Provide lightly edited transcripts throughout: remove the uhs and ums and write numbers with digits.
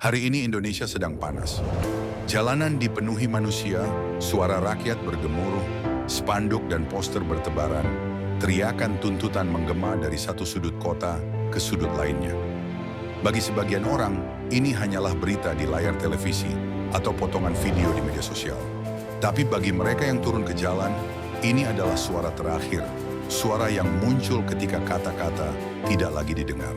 Hari ini Indonesia sedang panas. Jalanan dipenuhi manusia, suara rakyat bergemuruh, spanduk dan poster bertebaran, teriakan tuntutan menggema dari satu sudut kota ke sudut lainnya. Bagi sebagian orang, ini hanyalah berita di layar televisi atau potongan video di media sosial. Tapi bagi mereka yang turun ke jalan, ini adalah suara terakhir, suara yang muncul ketika kata-kata tidak lagi didengar.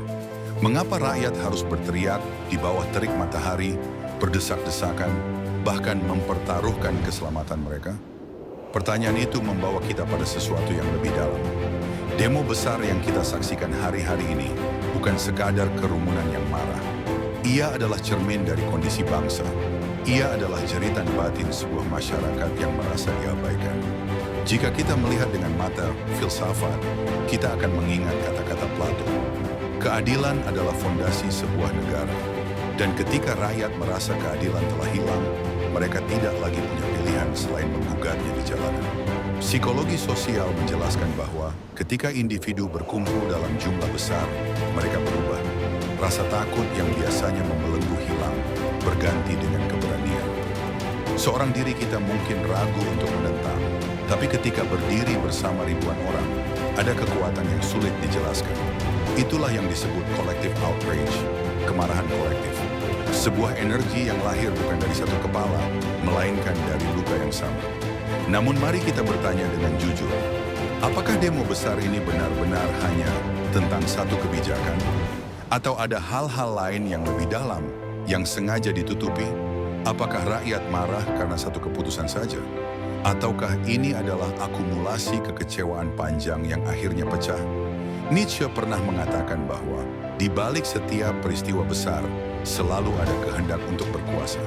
Mengapa rakyat harus berteriak di bawah terik matahari, berdesak-desakan, bahkan mempertaruhkan keselamatan mereka? Pertanyaan itu membawa kita pada sesuatu yang lebih dalam. Demo besar yang kita saksikan hari-hari ini bukan sekadar kerumunan yang marah. Ia adalah cermin dari kondisi bangsa. Ia adalah jeritan batin sebuah masyarakat yang merasa diabaikan. Jika kita melihat dengan mata filsafat, kita akan mengingat kata-kata Plato. Keadilan adalah fondasi sebuah negara. Dan ketika rakyat merasa keadilan telah hilang, mereka tidak lagi punya pilihan selain menggugatnya di jalanan. Psikologi sosial menjelaskan bahwa ketika individu berkumpul dalam jumlah besar, mereka berubah. Rasa takut yang biasanya membelenggu hilang, berganti dengan keberanian. Seorang diri kita mungkin ragu untuk menentang, tapi ketika berdiri bersama ribuan orang, ada kekuatan yang sulit dijelaskan. Itulah yang disebut collective outrage, kemarahan kolektif. Sebuah energi yang lahir bukan dari satu kepala, melainkan dari luka yang sama. Namun mari kita bertanya dengan jujur, apakah demo besar ini benar-benar hanya tentang satu kebijakan? Atau ada hal-hal lain yang lebih dalam, yang sengaja ditutupi? Apakah rakyat marah karena satu keputusan saja? Ataukah ini adalah akumulasi kekecewaan panjang yang akhirnya pecah? Nietzsche pernah mengatakan bahwa di balik setiap peristiwa besar selalu ada kehendak untuk berkuasa.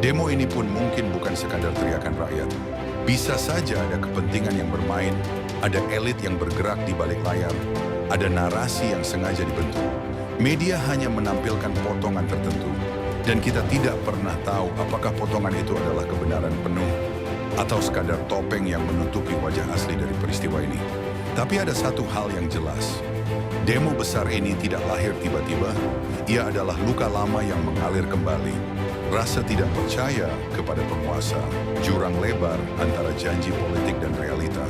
Demo ini pun mungkin bukan sekadar teriakan rakyat. Bisa saja ada kepentingan yang bermain, ada elit yang bergerak di balik layar, ada narasi yang sengaja dibentuk. Media hanya menampilkan potongan tertentu, dan kita tidak pernah tahu apakah potongan itu adalah kebenaran penuh atau sekadar topeng yang menutupi wajah asli dari peristiwa ini. Tapi ada satu hal yang jelas. Demo besar ini tidak lahir tiba-tiba. Ia adalah luka lama yang mengalir kembali. Rasa tidak percaya kepada penguasa, jurang lebar antara janji politik dan realita.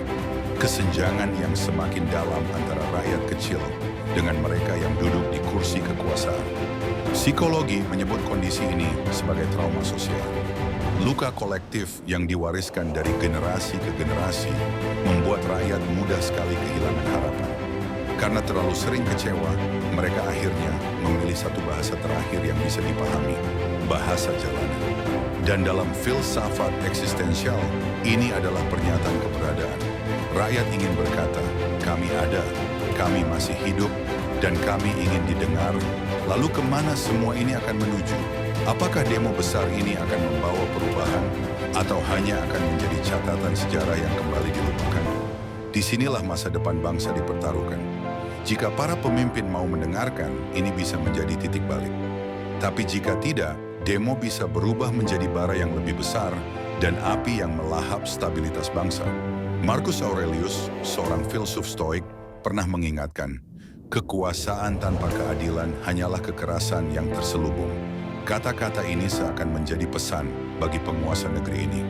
Kesenjangan yang semakin dalam antara rakyat kecil dengan mereka yang duduk di kursi kekuasaan. Psikologi menyebut kondisi ini sebagai trauma sosial. Luka kolektif yang diwariskan dari generasi ke generasi membuat rakyat mudah sekali kehilangan harapan. Karena terlalu sering kecewa, mereka akhirnya memilih satu bahasa terakhir yang bisa dipahami, bahasa jalanan. Dan dalam filsafat eksistensial, ini adalah pernyataan keberadaan. Rakyat ingin berkata, kami ada, kami masih hidup, dan kami ingin didengar. Lalu kemana semua ini akan menuju? Apakah demo besar ini akan membawa perubahan atau hanya akan menjadi catatan sejarah yang kembali dilupakan? Disinilah masa depan bangsa dipertaruhkan. Jika para pemimpin mau mendengarkan, ini bisa menjadi titik balik. Tapi jika tidak, demo bisa berubah menjadi bara yang lebih besar dan api yang melahap stabilitas bangsa. Marcus Aurelius, seorang filsuf Stoik, pernah mengingatkan, kekuasaan tanpa keadilan hanyalah kekerasan yang terselubung. Kata-kata ini seakan menjadi pesan bagi penguasa negeri ini.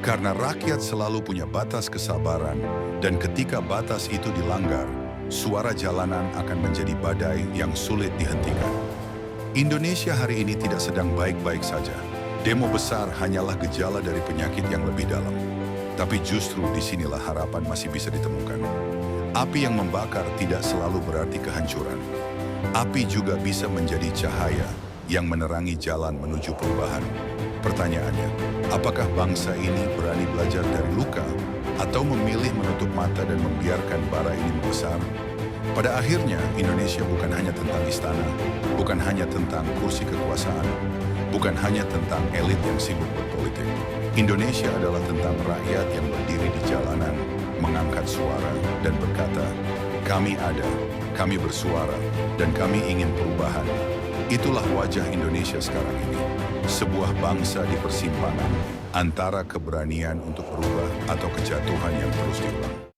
Karena rakyat selalu punya batas kesabaran, dan ketika batas itu dilanggar, suara jalanan akan menjadi badai yang sulit dihentikan. Indonesia hari ini tidak sedang baik-baik saja. Demo besar hanyalah gejala dari penyakit yang lebih dalam. Tapi justru disinilah harapan masih bisa ditemukan. Api yang membakar tidak selalu berarti kehancuran. Api juga bisa menjadi cahaya yang menerangi jalan menuju perubahan. Pertanyaannya, apakah bangsa ini berani belajar dari luka atau memilih menutup mata dan membiarkan bara ini membesar? Pada akhirnya, Indonesia bukan hanya tentang istana, bukan hanya tentang kursi kekuasaan, bukan hanya tentang elit yang sibuk berpolitik. Indonesia adalah tentang rakyat yang berdiri di jalanan, mengangkat suara dan berkata, kami ada, kami bersuara, dan kami ingin perubahan. Itulah wajah Indonesia sekarang ini. Sebuah bangsa di persimpangan antara keberanian untuk berubah atau kejatuhan yang terus diulang.